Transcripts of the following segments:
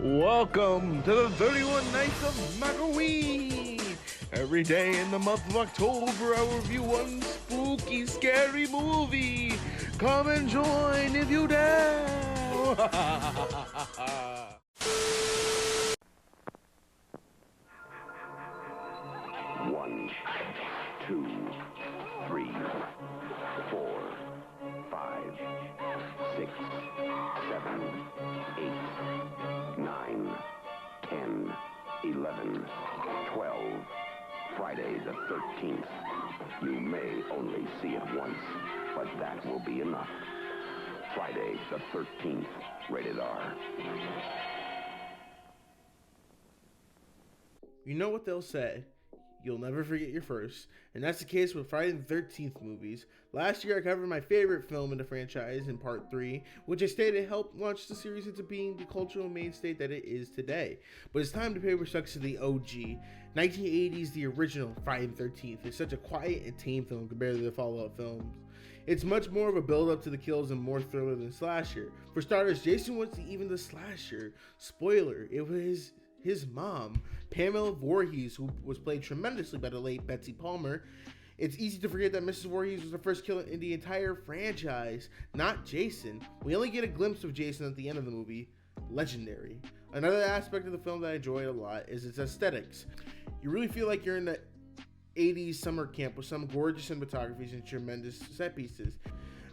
Welcome to the 31 Nights of Macoween. Every day in the month of October, I will review one spooky, scary movie. Come and join if you dare. 1, 2, 3, 4, 5, 6, 7, 8, 9, 10, 11, 12. Friday the 13th. You may only see it once, but that will be enough. Friday the 13th. Rated R. You know what they'll say. You'll never forget your first. And that's the case with Friday the 13th movies. Last year I covered my favorite film in the franchise in part 3, which I stated helped launch the series into being the cultural mainstay that it is today. But it's time to pay respects to the OG. 1980's The original Friday the 13th is such a quiet and tame film compared to the follow-up films. It's much more of a build-up to the kills and more thriller than slasher. For starters, Jason wasn't even the slasher. Spoiler, it was his mom, Pamela Voorhees, who was played tremendously by the late Betsy Palmer. It's easy to forget that Mrs. Voorhees was the first killer in the entire franchise, not Jason. We only get a glimpse of Jason at the end of the movie. Legendary. Another aspect of the film that I enjoyed a lot is its aesthetics. You really feel like you're in the 80s summer camp with some gorgeous cinematography and tremendous set pieces.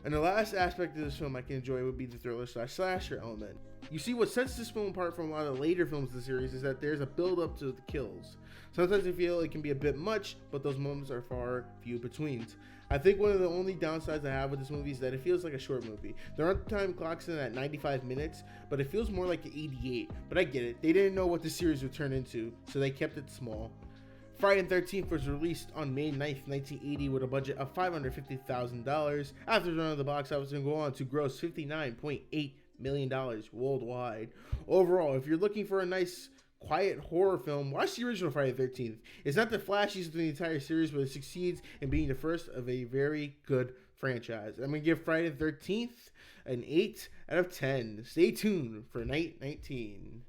And the last aspect of this film I can enjoy would be the thriller/slasher element. You see, what sets this film apart from a lot of later films in the series is that there's a build-up to the kills. Sometimes I feel it can be a bit much, but those moments are far few between. I think one of the only downsides I have with this movie is that it feels like a short movie. The runtime clocks in at 95 minutes, but it feels more like 88. But I get it, they didn't know what the series would turn into, so they kept it small. Friday the 13th was released on May 9th, 1980 with a budget of $550,000 after running the box office and go on to gross $59.8 million worldwide. Overall, if you're looking for a nice, quiet horror film, watch the original Friday the 13th. It's not the flashiest of the entire series, but it succeeds in being the first of a very good franchise. I'm going to give Friday the 13th an 8 out of 10. Stay tuned for Night 19.